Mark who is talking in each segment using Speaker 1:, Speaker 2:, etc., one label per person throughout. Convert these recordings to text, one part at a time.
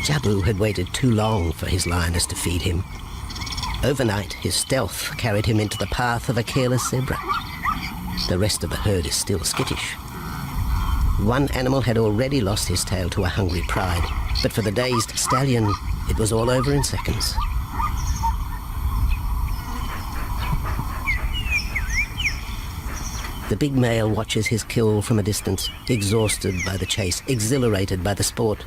Speaker 1: Jabu had waited too long for his lioness to feed him. Overnight, his stealth carried him into the path of a careless zebra. The rest of the herd is still skittish. One animal had already lost his tail to a hungry pride, but for the dazed stallion, it was all over in seconds. The big male watches his kill from a distance, exhausted by the chase, exhilarated by the sport.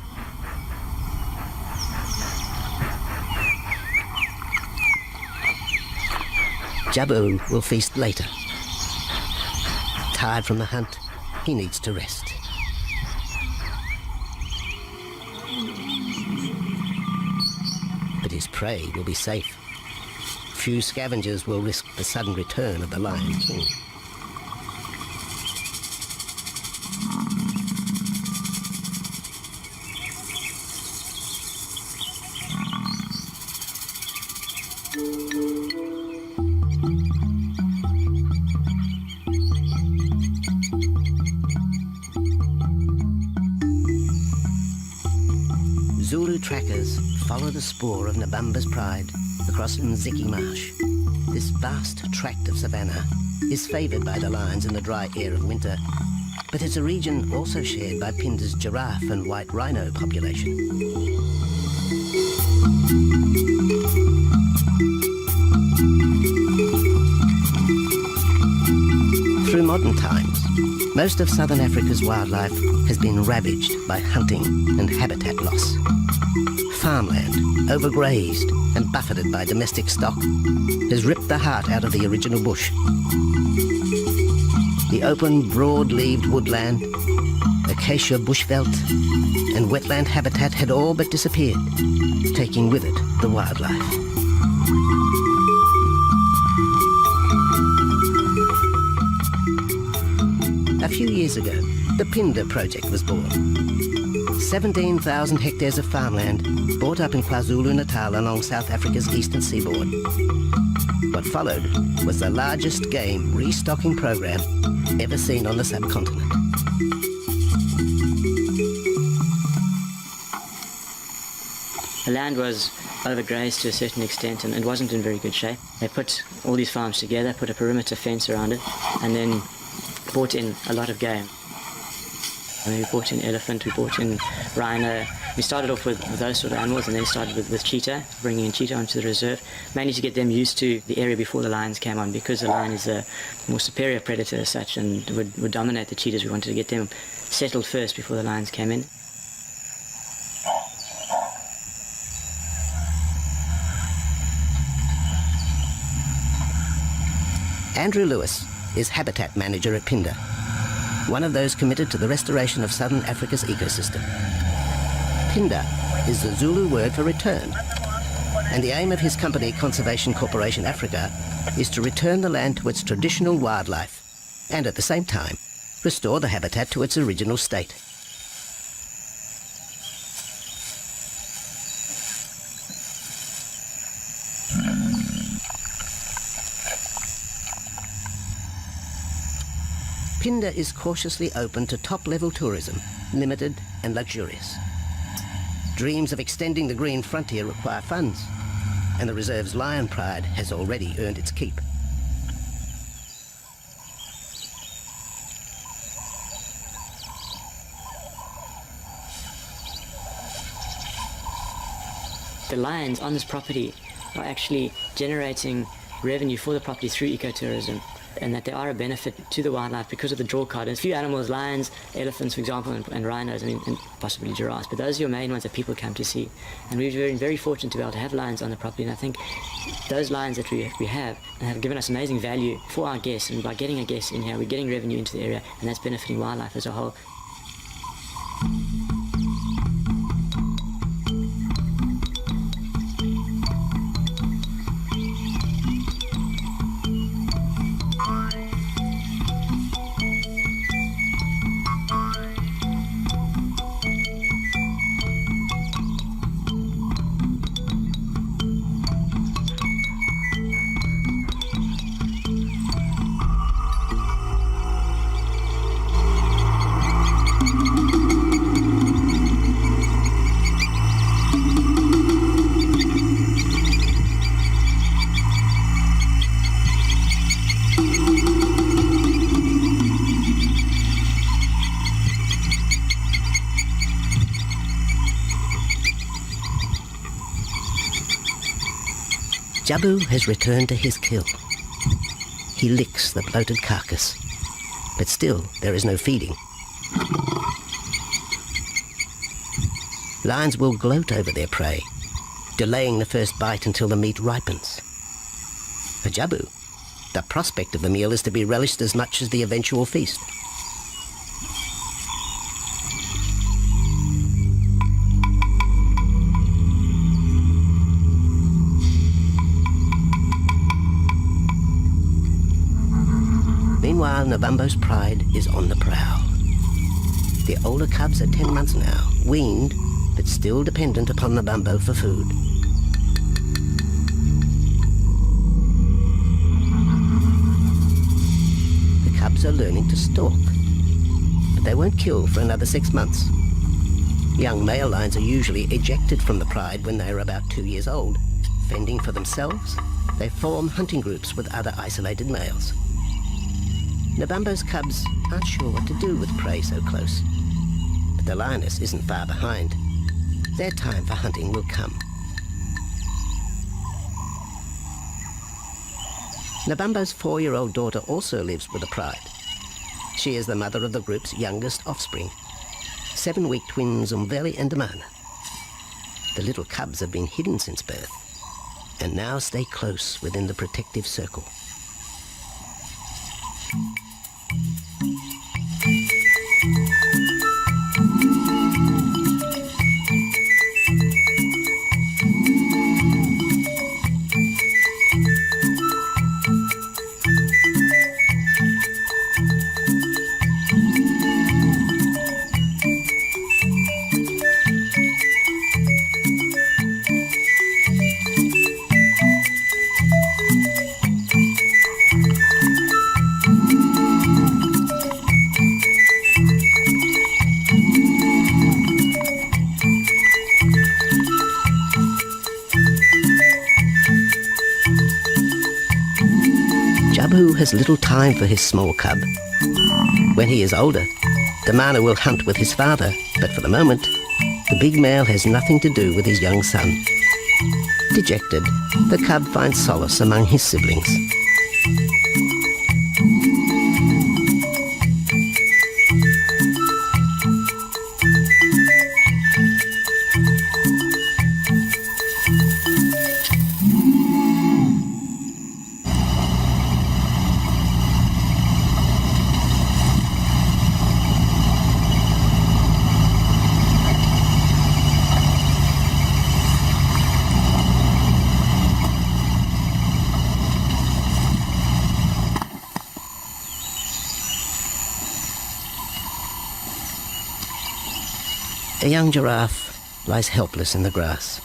Speaker 1: Jabu will feast later. Tired from the hunt, he needs to rest. But his prey will be safe. Few scavengers will risk the sudden return of the Lion King. Zulu trackers follow the spoor of Nabamba's pride across Nziki Marsh. This vast tract of savanna is favoured by the lions in the dry air of winter, but it's a region also shared by Pinda's giraffe and white rhino population. Through modern times, most of southern Africa's wildlife has been ravaged by hunting and habitat loss. Farmland, overgrazed and buffeted by domestic stock, has ripped the heart out of the original bush. The open, broad-leaved woodland, acacia bushveld, and wetland habitat had all but disappeared, taking with it the wildlife. A few years ago, the Pinda project was born. 17,000 hectares of farmland bought up in KwaZulu-Natal along South Africa's eastern seaboard. What followed was the largest game restocking program ever seen on the subcontinent.
Speaker 2: The land was overgrazed to a certain extent and it wasn't in very good shape. They put all these farms together, put a perimeter fence around it, and then brought in a lot of game. And we brought in elephant, we brought in rhino. We started off with those sort of animals and then started with cheetah, bringing in cheetah onto the reserve, mainly to get them used to the area before the lions came on, because the lion is a more superior predator as such and would dominate the cheetahs. We wanted to get them settled first before the lions came in.
Speaker 1: Andrew Lewis is habitat manager at Pinda, one of those committed to the restoration of southern Africa's ecosystem. Pinda is the Zulu word for return, and the aim of his company, Conservation Corporation Africa, is to return the land to its traditional wildlife and at the same time restore the habitat to its original state. Pinda is cautiously open to top-level tourism, limited and luxurious. Dreams of extending the green frontier require funds, and the reserve's lion pride has already earned its keep.
Speaker 2: The lions on this property are actually generating revenue for the property through ecotourism, and that they are a benefit to the wildlife because of the draw card. There's a few animals, lions, elephants, for example, and rhinos, and possibly giraffes, but those are your main ones that people come to see. And we've been very fortunate to be able to have lions on the property, and I think those lions that we have given us amazing value for our guests, and by getting a guest in here, we're getting revenue into the area, and that's benefiting wildlife as a whole.
Speaker 1: Jabu has returned to his kill. He licks the bloated carcass, but still there is no feeding. Lions will gloat over their prey, delaying the first bite until the meat ripens. For Jabu, the prospect of the meal is to be relished as much as the eventual feast. Meanwhile, Nabambo's pride is on the prowl. The older cubs are 10 months now, weaned, but still dependent upon Nabambo for food. The cubs are learning to stalk, but they won't kill for another 6 months. Young male lions are usually ejected from the pride when they are about 2 years old. Fending for themselves, they form hunting groups with other isolated males. Nabambo's cubs aren't sure what to do with prey so close, but the lioness isn't far behind. Their time for hunting will come. Nabambo's 4-year-old daughter also lives with the pride. She is the mother of the group's youngest offspring, 7-week twins Umveli and Damana. The little cubs have been hidden since birth, and now stay close within the protective circle. Jabu has little time for his small cub. When he is older, Damana will hunt with his father, but for the moment, the big male has nothing to do with his young son. Dejected, the cub finds solace among his siblings. A young giraffe lies helpless in the grass.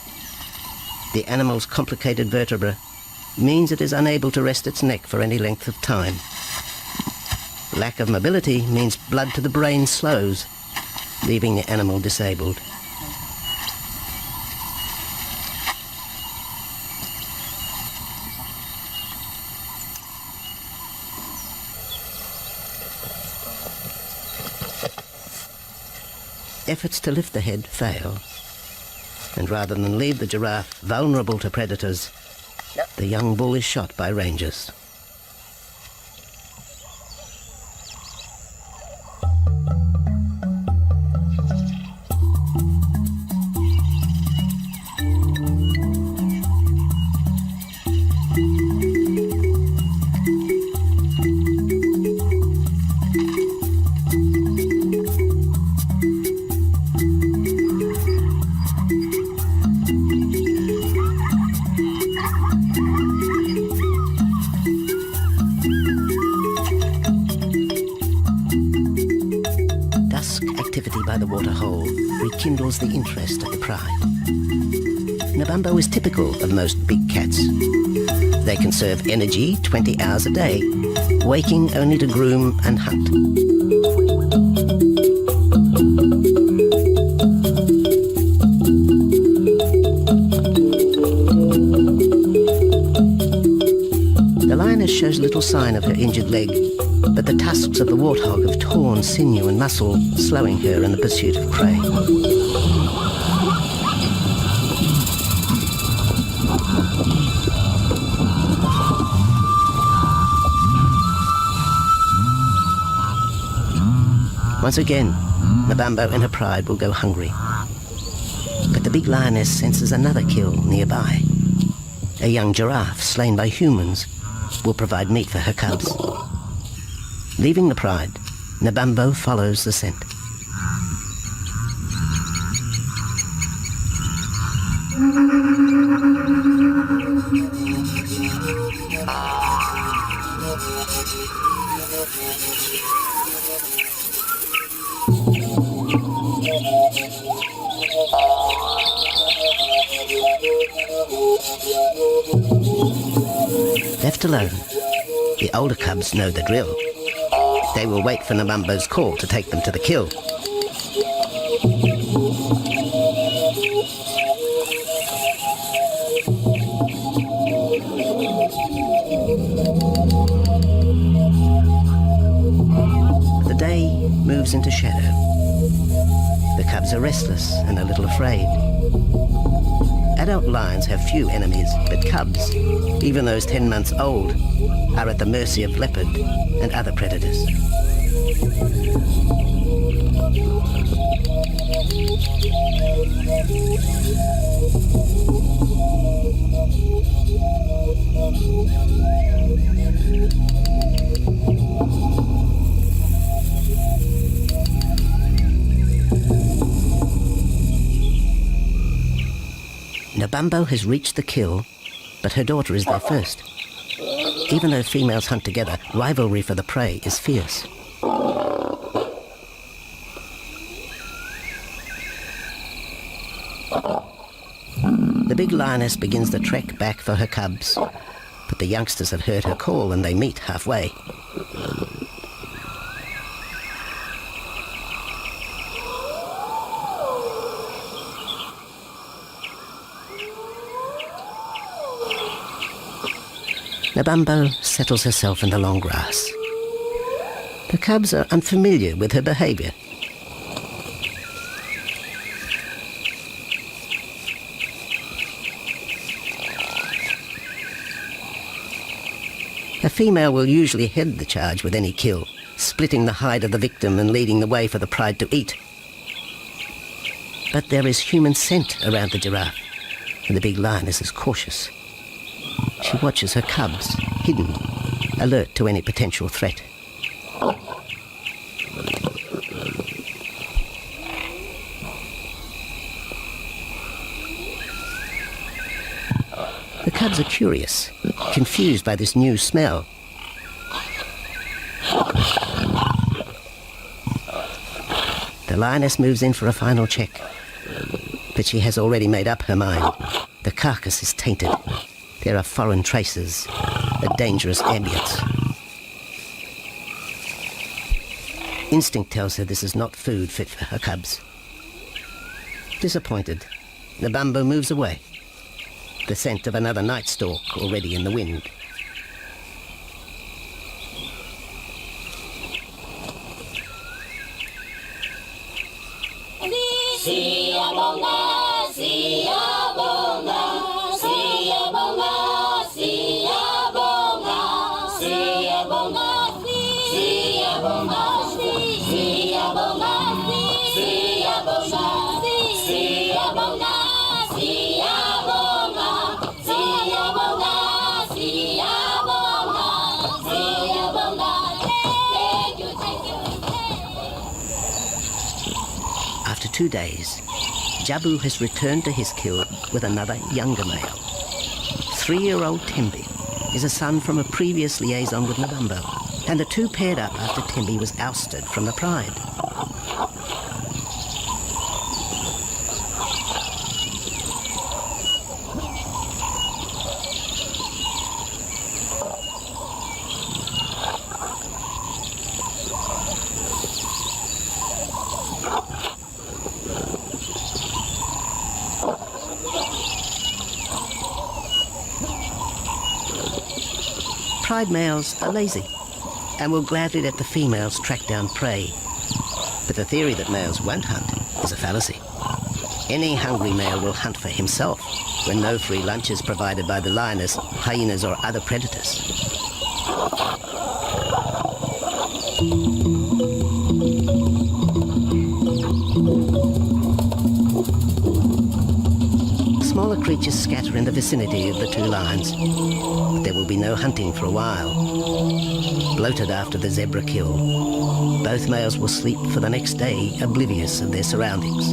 Speaker 1: The animal's complicated vertebra means it is unable to rest its neck for any length of time. Lack of mobility means blood to the brain slows, leaving the animal disabled. Efforts to lift the head fail, and rather than leave the giraffe vulnerable to predators, the young bull is shot by rangers. Activity by the waterhole rekindles the interest of the pride. Nabambo is typical of most big cats. They conserve energy 20 hours a day, waking only to groom and hunt. The lioness shows little sign of her injured leg, but the tusks of the warthog have torn sinew and muscle, slowing her in the pursuit of prey. Once again, Nabambo and her pride will go hungry. But the big lioness senses another kill nearby. A young giraffe slain by humans will provide meat for her cubs. Leaving the pride, Nabambo follows the scent. Left alone, the older cubs know the drill. They will wait for Nabambo's call to take them to the kill. The day moves into shadow. The cubs are restless and a little afraid. Adult lions have few enemies, but cubs, even those 10 months old, are at the mercy of leopard and other predators. Nabambo has reached the kill, but her daughter is there first. Even though females hunt together, rivalry for the prey is fierce. The big lioness begins the trek back for her cubs, but the youngsters have heard her call and they meet halfway. Nabambo settles herself in the long grass. The cubs are unfamiliar with her behavior. A female will usually head the charge with any kill, splitting the hide of the victim and leading the way for the pride to eat. But there is human scent around the giraffe, and the big lioness is cautious. She watches her cubs, hidden, alert to any potential threat. The cubs are curious, confused by this new smell. The lioness moves in for a final check, but she has already made up her mind. The carcass is tainted. There are foreign traces, a dangerous ambience. Instinct tells her this is not food fit for her cubs. Disappointed, Nabambo moves away, the scent of another night stalk already in the wind. After 2 days, Jabu has returned to his kill with another younger male. 3-year-old Tembi is a son from a previous liaison with Nabambo, and the two paired up after Tembi was ousted from the pride. Pride males are lazy and will gladly let the females track down prey. But the theory that males won't hunt is a fallacy. Any hungry male will hunt for himself when no free lunch is provided by the lioness, hyenas or other predators. creatures scatter in the vicinity of the two lions. But there will be no hunting for a while. Bloated after the zebra kill, both males will sleep for the next day, oblivious of their surroundings.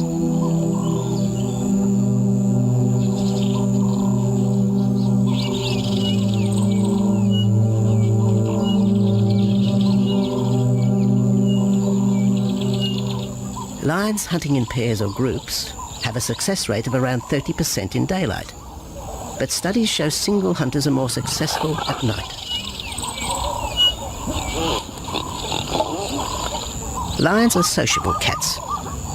Speaker 1: Lions hunting in pairs or groups have a success rate of around 30% in daylight, but studies show single hunters are more successful at night. Lions are sociable cats,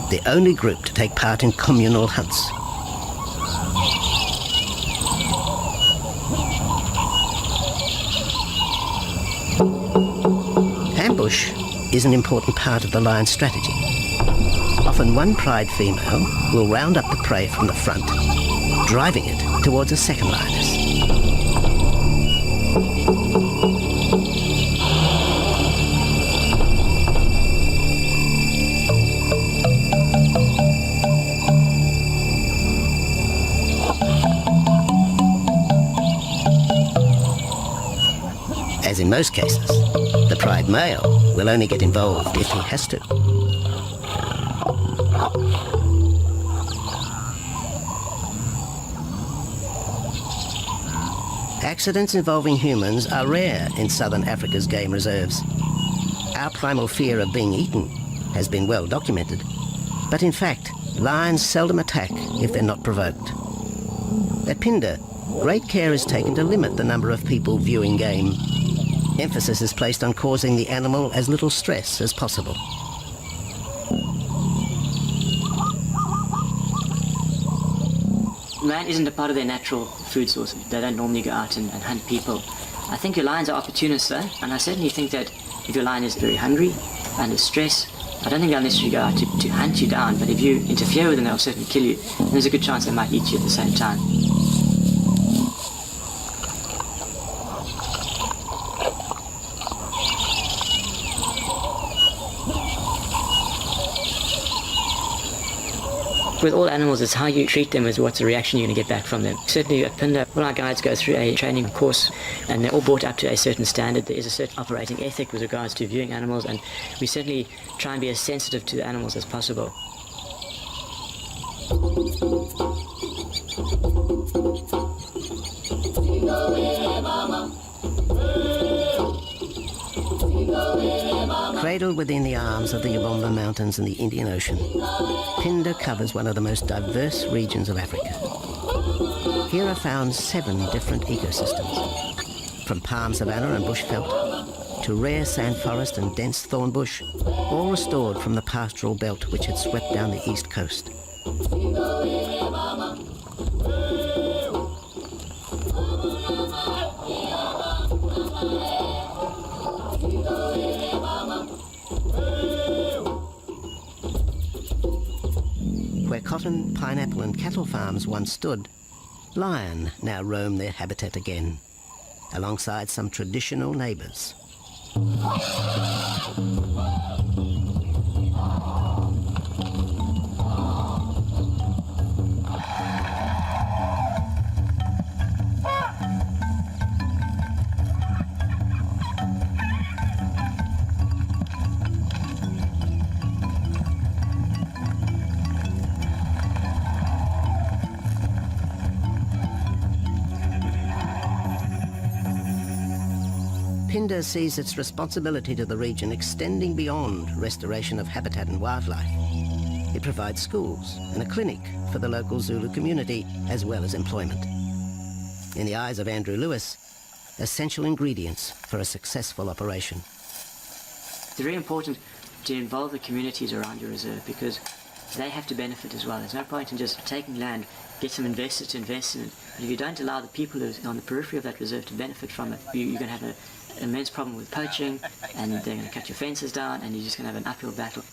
Speaker 1: the only group to take part in communal hunts. Ambush is an important part of the lion's strategy. Often one pride female will round up the prey from the front, driving it towards a second lioness. As in most cases, the pride male will only get involved if he has to. Accidents involving humans are rare in southern Africa's game reserves. Our primal fear of being eaten has been well documented, but in fact, lions seldom attack if they're not provoked. At Phinda, great care is taken to limit the number of people viewing game. Emphasis is placed on causing the animal as little stress as possible.
Speaker 2: Man isn't a part of their natural food source. They don't normally go out and hunt people. I think your lions are opportunists though, and I certainly think that if your lion is very hungry, under stress, I don't think they'll necessarily go out to hunt you down, but if you interfere with them, they'll certainly kill you, and there's a good chance they might eat you at the same time. With all animals, it's how you treat them is what's the reaction you're going to get back from them. Certainly at Phinda, all our guides go through a training course and they're all brought up to a certain standard. There is a certain operating ethic with regards to viewing animals, and we certainly try and be as sensitive to the animals as possible.
Speaker 1: Cradled within the arms of the Yabomba Mountains and the Indian Ocean, Phinda covers one of the most diverse regions of Africa. Here are found 7 different ecosystems, from palm savanna and bushveld to rare sand forest and dense thorn bush, all restored from the pastoral belt which had swept down the east coast. Where cotton, pineapple and cattle farms once stood, lion now roam their habitat again, alongside some traditional neighbours. Phinda sees its responsibility to the region extending beyond restoration of habitat and wildlife. It provides schools and a clinic for the local Zulu community, as well as employment. In the eyes of Andrew Lewis, essential ingredients for a successful operation.
Speaker 2: It's very important to involve the communities around your reserve because they have to benefit as well. There's no point in just taking land, get some investors to invest in it, but if you don't allow the people who are on the periphery of that reserve to benefit from it, you're going to have an immense problem with poaching, and they're going to cut your fences down, and you're just going to have an uphill battle.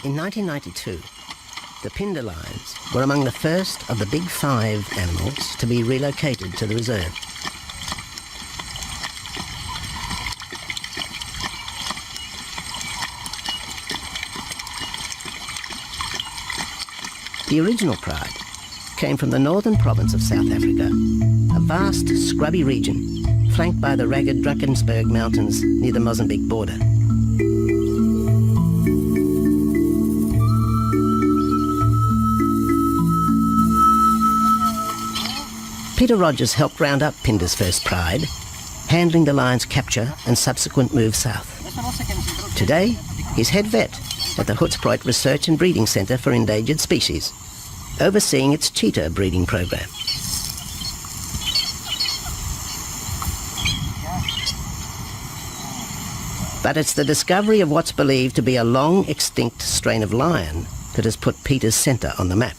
Speaker 1: In 1992, the Pindar lions were among the first of the big 5 animals to be relocated to the reserve. The original pride came from the northern province of South Africa, a vast scrubby region flanked by the ragged Drakensberg Mountains near the Mozambique border. Peter Rogers helped round up Pindar's first pride, handling the lion's capture and subsequent move south. Today, he's head vet at the Hoedspruit Research and Breeding Centre for Endangered Species, overseeing its cheetah breeding program. But it's the discovery of what's believed to be a long extinct strain of lion that has put Peter's centre on the map.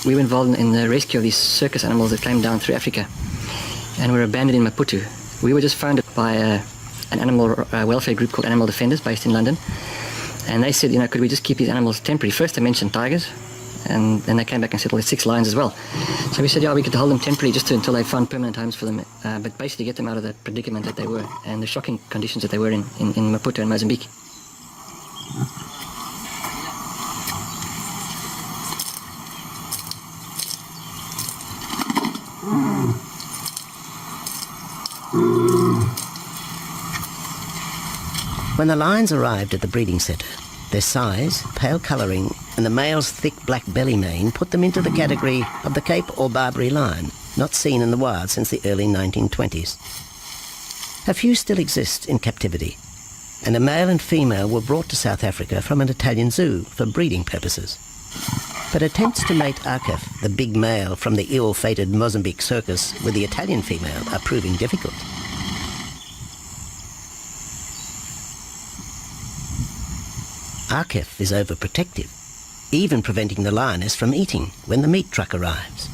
Speaker 3: We were involved in the rescue of these circus animals that came down through Africa and were abandoned in Maputo. We were just founded by an animal welfare group called Animal Defenders based in London. And they said, could we just keep these animals temporary? First they mentioned tigers, and then they came back and said, well, there's 6 lions as well. So we said, yeah, we could hold them temporary just until they found permanent homes for them, but basically get them out of the predicament that they were and the shocking conditions that they were in Maputo and Mozambique.
Speaker 1: When the lions arrived at the breeding centre, their size, pale colouring, and the male's thick black belly mane put them into the category of the Cape or Barbary lion, not seen in the wild since the early 1920s. A few still exist in captivity, and a male and female were brought to South Africa from an Italian zoo for breeding purposes. But attempts to mate Akef, the big male from the ill-fated Mozambique circus, with the Italian female are proving difficult. Akef is overprotective, even preventing the lioness from eating when the meat truck arrives.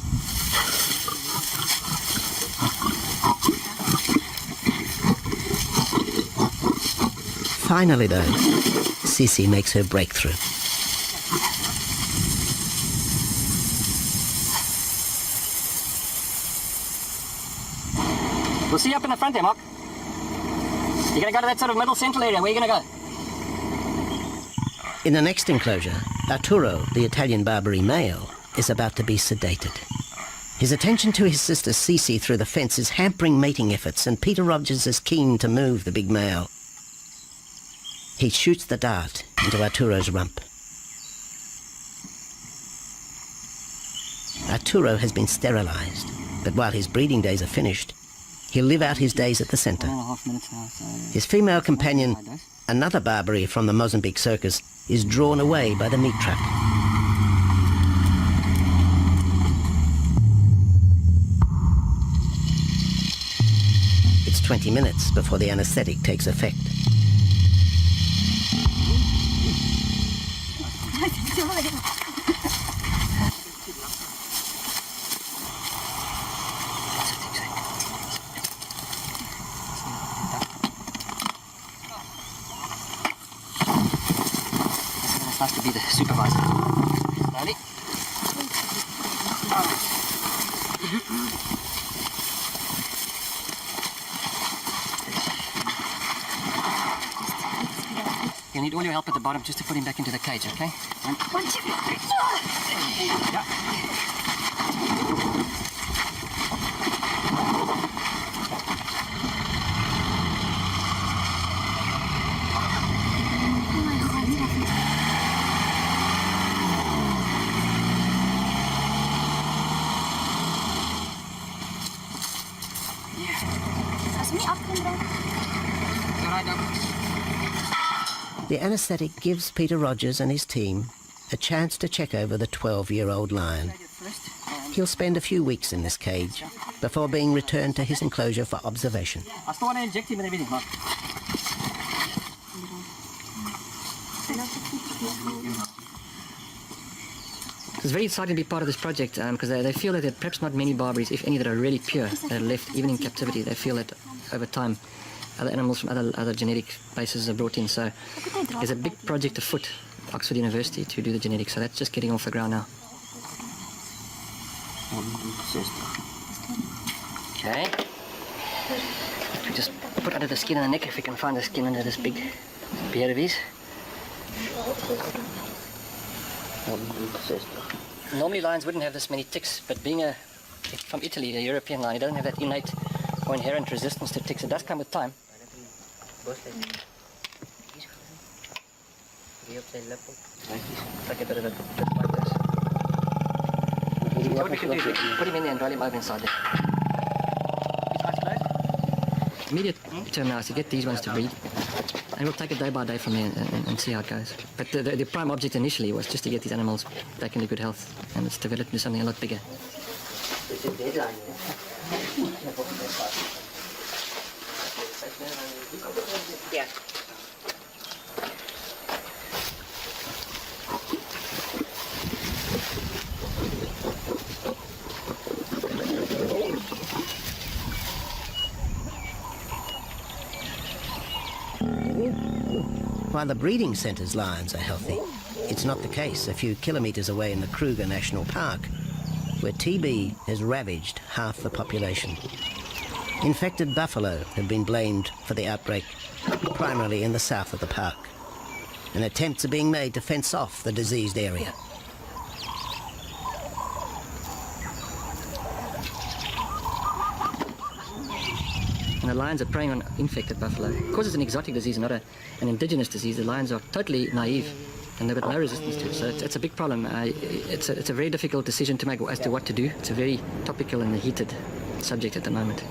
Speaker 1: Finally, though, Sissy makes her breakthrough.
Speaker 3: We'll see you up in the front there, Mark. You're going to go to that sort of middle central area. Where are you going to go?
Speaker 1: In the next enclosure, Arturo, the Italian Barbary male, is about to be sedated. His attention to his sister Cece through the fence is hampering mating efforts, and Peter Rogers is keen to move the big male. He shoots the dart into Arturo's rump. Arturo has been sterilized, but while his breeding days are finished, he'll live out his days at the centre.
Speaker 3: 1.5 minutes now, so
Speaker 1: His female companion, another Barbary from the Mozambique circus, is drawn away by the meat truck. It's 20 minutes before the anaesthetic takes effect.
Speaker 3: it's nice to be the supervisor. Slowly. You'll need all your help at the bottom just to put him back into the cage, okay?
Speaker 4: 1, 2, 3.
Speaker 3: Yeah.
Speaker 1: The anaesthetic gives Peter Rogers and his team a chance to check over the 12-year-old lion. He'll spend a few weeks in this cage before being returned to his enclosure for observation.
Speaker 3: I still want to inject him and everything, Mark. It's very exciting to be part of this project because they feel that there are perhaps not many Barbaries, if any, that are really pure, that are left even in captivity. They feel that over time other animals from other genetic bases are brought in. So there's a big project afoot, Oxford University, to do the genetics. So that's just getting off the ground now. Okay. Just put under the skin and the neck if we can find the skin under this big beard of his. Normally lions wouldn't have this many ticks, but being from Italy, a European lion, he doesn't have that innate or inherent resistance to ticks. It does come with time. Like a bit of a bit like this. So what we can do is put him in there and roll him over inside there. Immediate term now is to get these ones to breed, and we'll take it day by day from there and see how it goes. But the prime object initially was just to get these animals back into good health, and it's developed into something a lot bigger.
Speaker 1: It's a deadline. Yeah. While the breeding centre's lions are healthy, it's not the case a few kilometres away in the Kruger National Park, where TB has ravaged half the population. Infected buffalo have been blamed for the outbreak, primarily in the south of the park, and attempts are being made to fence off the diseased area.
Speaker 3: And the lions are preying on infected buffalo. Because it's an exotic disease and not an indigenous disease, the lions are totally naive and they've got no resistance to it. So it's a big problem. It's a very difficult decision to make as to what to do. It's a very topical and heated subject at the moment.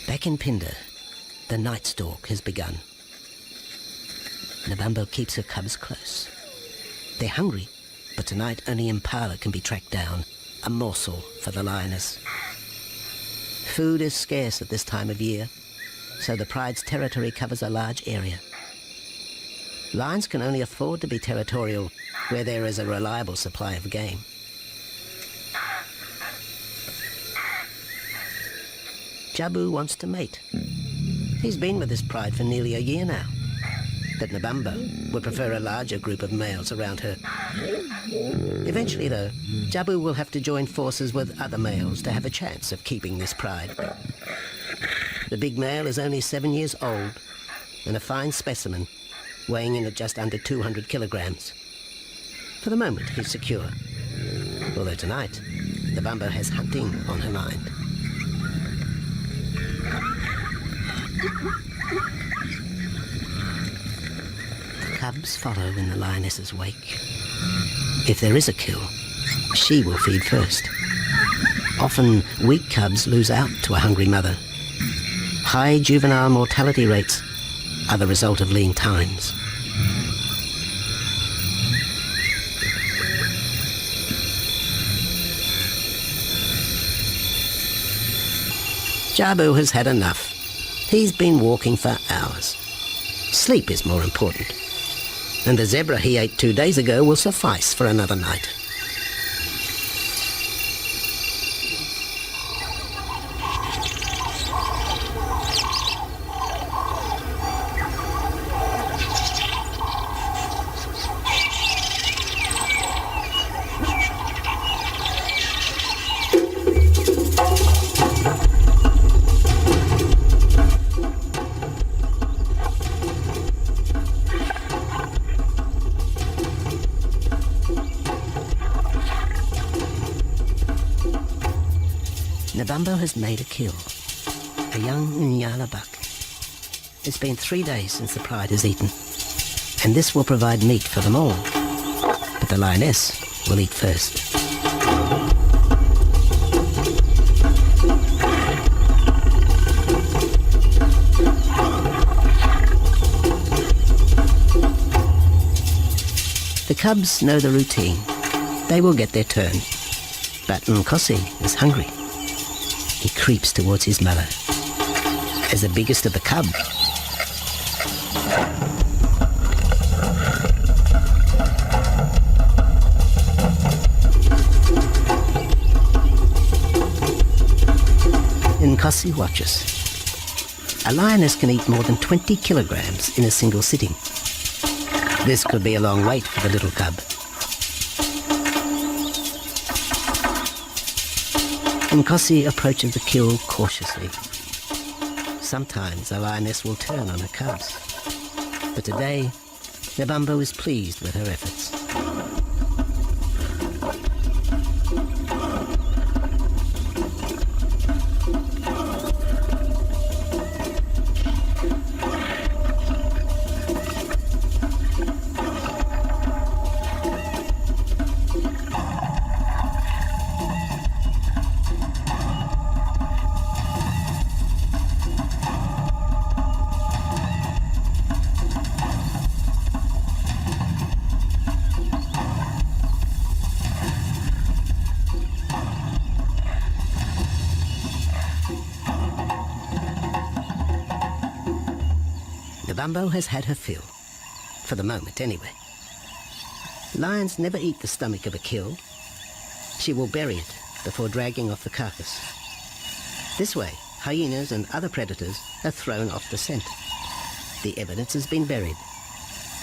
Speaker 1: Back in Phinda, the night stalk has begun. Nabambo keeps her cubs close. They're hungry, but tonight only impala can be tracked down, a morsel for the lioness. Food is scarce at this time of year, so the pride's territory covers a large area. Lions can only afford to be territorial where there is a reliable supply of game. Jabu wants to mate. He's been with his pride for nearly a year now. But Nabambo would prefer a larger group of males around her. Eventually, though, Jabu will have to join forces with other males to have a chance of keeping this pride. The big male is only 7 years old and a fine specimen, weighing in at just under 200 kilograms. For the moment, he's secure. Although tonight, Nabambo has hunting on her mind. The cubs follow in the lioness's wake. If there is a kill, she will feed first. Often, weak cubs lose out to a hungry mother. High juvenile mortality rates are the result of lean times. Jabu has had enough. He's been walking for hours. Sleep is more important. And the zebra he ate 2 days ago will suffice for another night. Nabambo has made a kill, a young Nyala buck. It's been 3 days since the pride has eaten, and this will provide meat for them all. But the lioness will eat first. The cubs know the routine. They will get their turn. But Nkosi is hungry. He creeps towards his mother. As the biggest of the cub, Nkosi watches. A lioness can eat more than 20 kilograms in a single sitting. This could be a long wait for the little cub. Nkosi approaches the kill cautiously. Sometimes a lioness will turn on her cubs. But today, Nabambo is pleased with her efforts. Nabambo has had her fill, for the moment anyway. Lions never eat the stomach of a kill. She will bury it before dragging off the carcass. This way, hyenas and other predators are thrown off the scent. The evidence has been buried.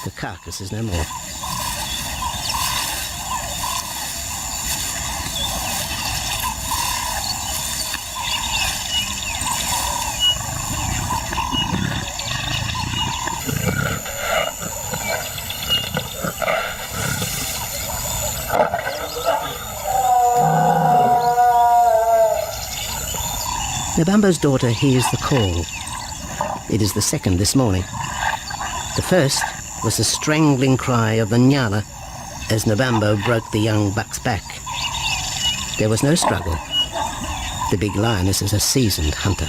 Speaker 1: The carcass is no more. Nabambo's daughter hears the call. It is the second this morning. The first was the strangling cry of the Nyala as Nabambo broke the young buck's back. There was no struggle. The big lioness is a seasoned hunter.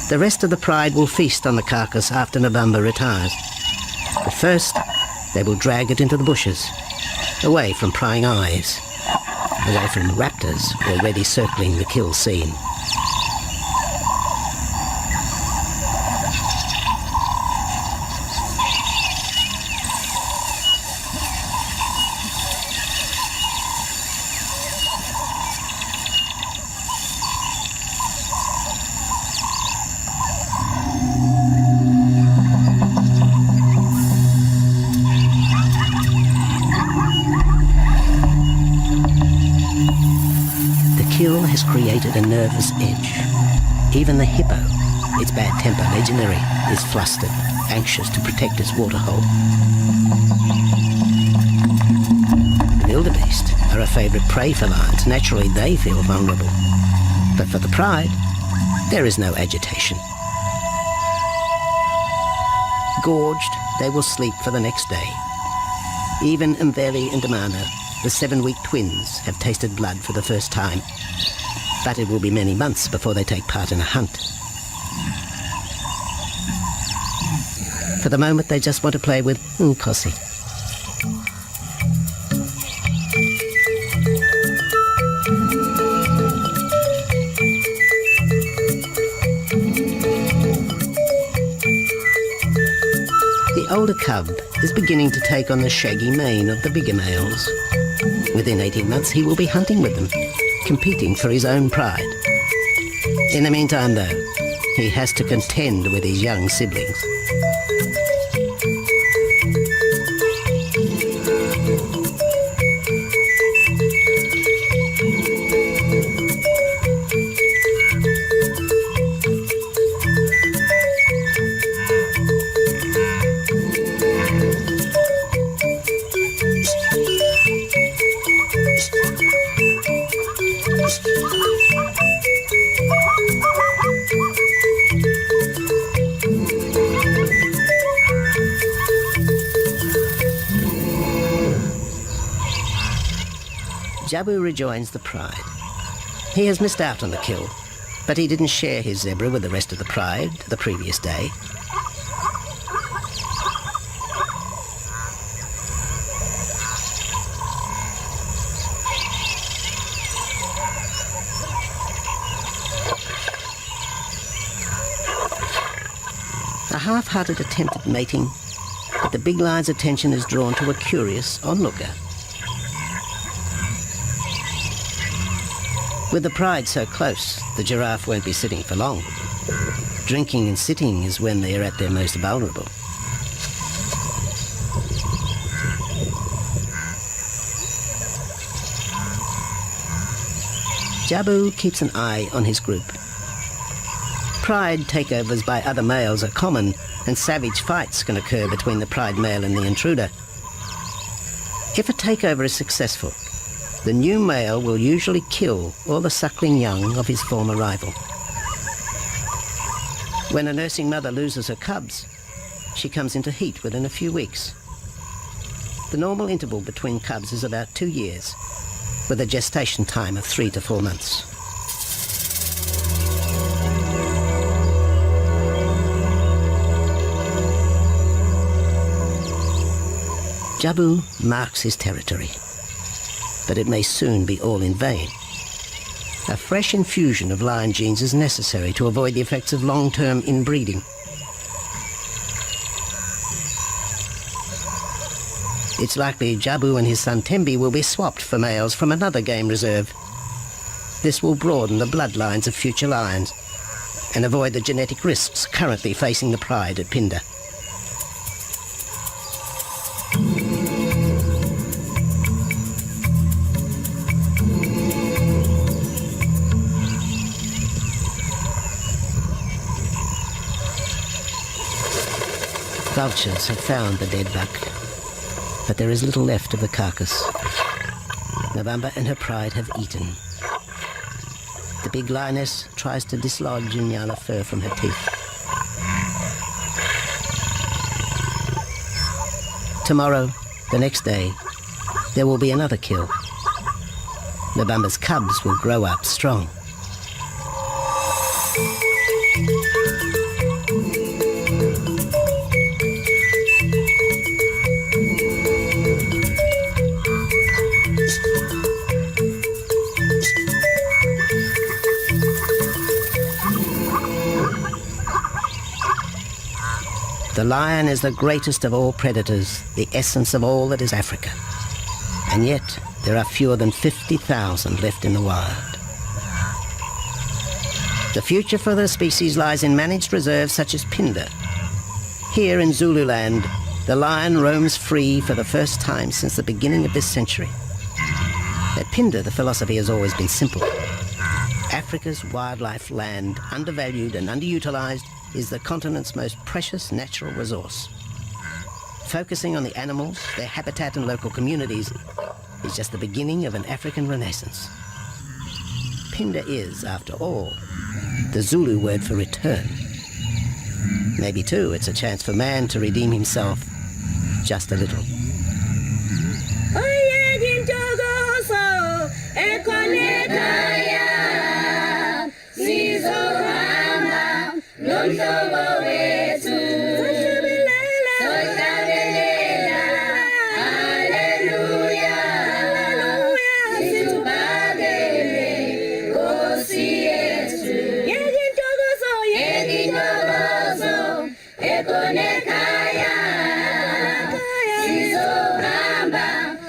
Speaker 1: The rest of the pride will feast on the carcass after Nabambo retires. But first, they will drag it into the bushes, away from prying eyes, away from raptors already circling the kill scene. Kill has created a nervous edge. Even the hippo, its bad temper legendary, is flustered, anxious to protect its waterhole. Wildebeest are a favourite prey for lions. Naturally, they feel vulnerable. But for the pride, there is no agitation. Gorged, they will sleep for the next day. Even Mveli and Damano, the 7-week twins, have tasted blood for the first time. But it will be many months before they take part in a hunt. For the moment, they just want to play with Nkosi. The older cub is beginning to take on the shaggy mane of the bigger males. Within 18 months, he will be hunting with them, competing for his own pride. In the meantime, though, he has to contend with his young siblings. Jabu rejoins the pride. He has missed out on the kill, but he didn't share his zebra with the rest of the pride the previous day. A half-hearted attempt at mating, but the big lion's attention is drawn to a curious onlooker. With the pride so close, the giraffe won't be sitting for long. Drinking and sitting is when they are at their most vulnerable. Jabu keeps an eye on his group. Pride takeovers by other males are common, and savage fights can occur between the pride male and the intruder. If a takeover is successful, the new male will usually kill all the suckling young of his former rival. When a nursing mother loses her cubs, she comes into heat within a few weeks. The normal interval between cubs is about 2 years, with a gestation time of 3 to 4 months. Jabu marks his territory, but it may soon be all in vain. A fresh infusion of lion genes is necessary to avoid the effects of long-term inbreeding. It's likely Jabu and his son Tembi will be swapped for males from another game reserve. This will broaden the bloodlines of future lions and avoid the genetic risks currently facing the pride at Phinda. Vultures have found the dead buck, but there is little left of the carcass. Nabamba and her pride have eaten. The big lioness tries to dislodge Nyala fur from her teeth. Tomorrow, the next day, there will be another kill. Nabamba's cubs will grow up strong. The lion is the greatest of all predators, the essence of all that is Africa. And yet, there are fewer than 50,000 left in the wild. The future for the species lies in managed reserves such as Phinda. Here in Zululand, the lion roams free for the first time since the beginning of this century. At Phinda, the philosophy has always been simple. Africa's wildlife land, undervalued and underutilized, is the continent's most precious natural resource. Focusing on the animals, their habitat and local communities is just the beginning of an African renaissance. Phinda is, after all, the Zulu word for return. Maybe, too, it's a chance for man to redeem himself just a little.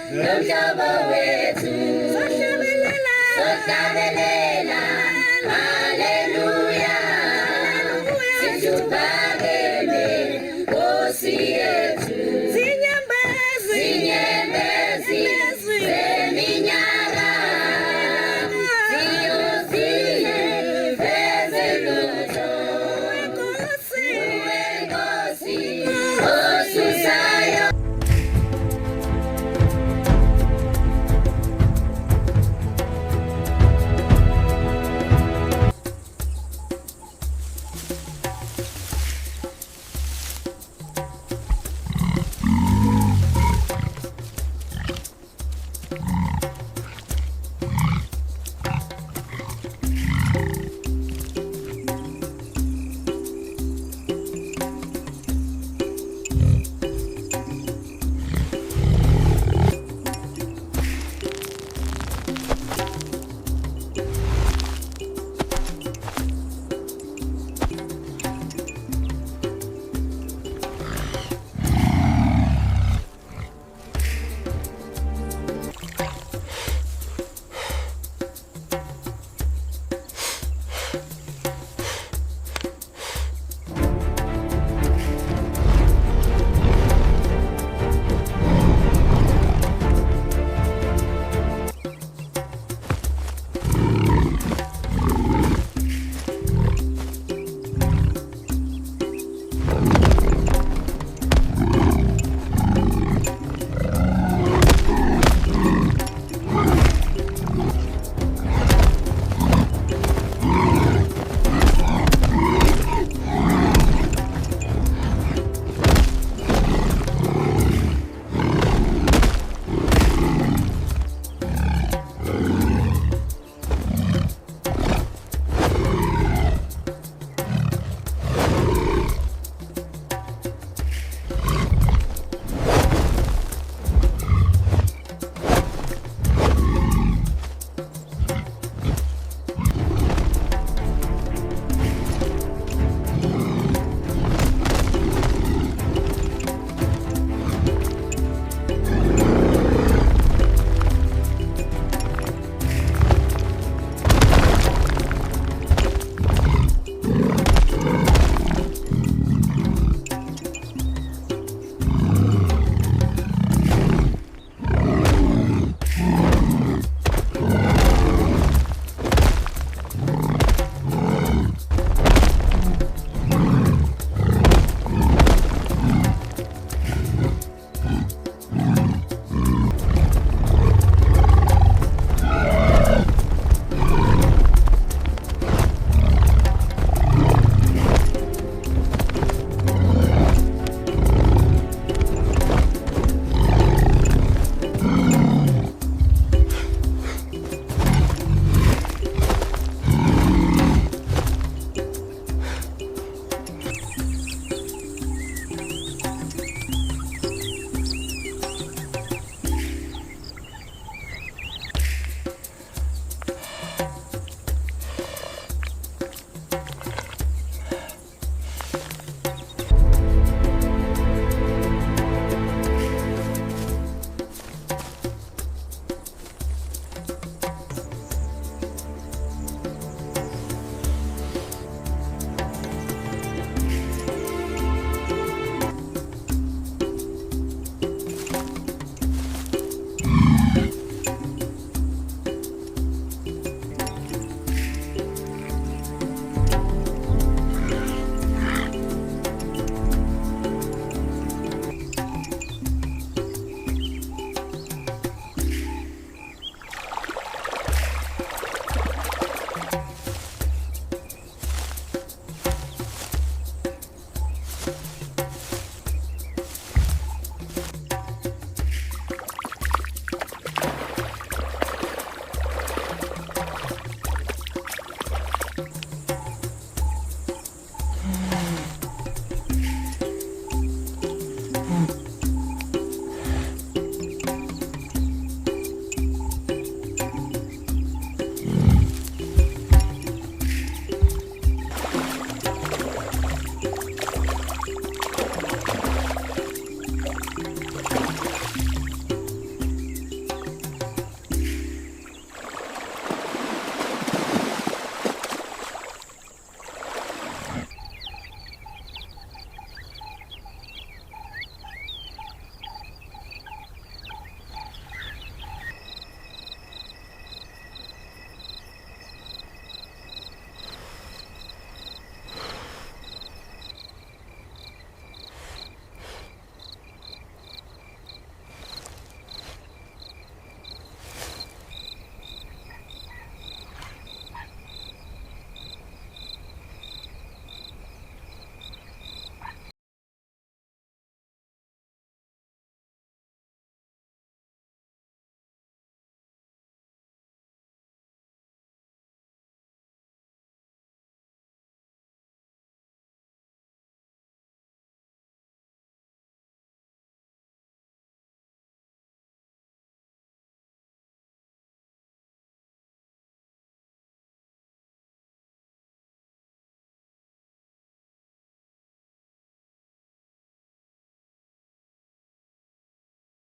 Speaker 4: Sokabelela,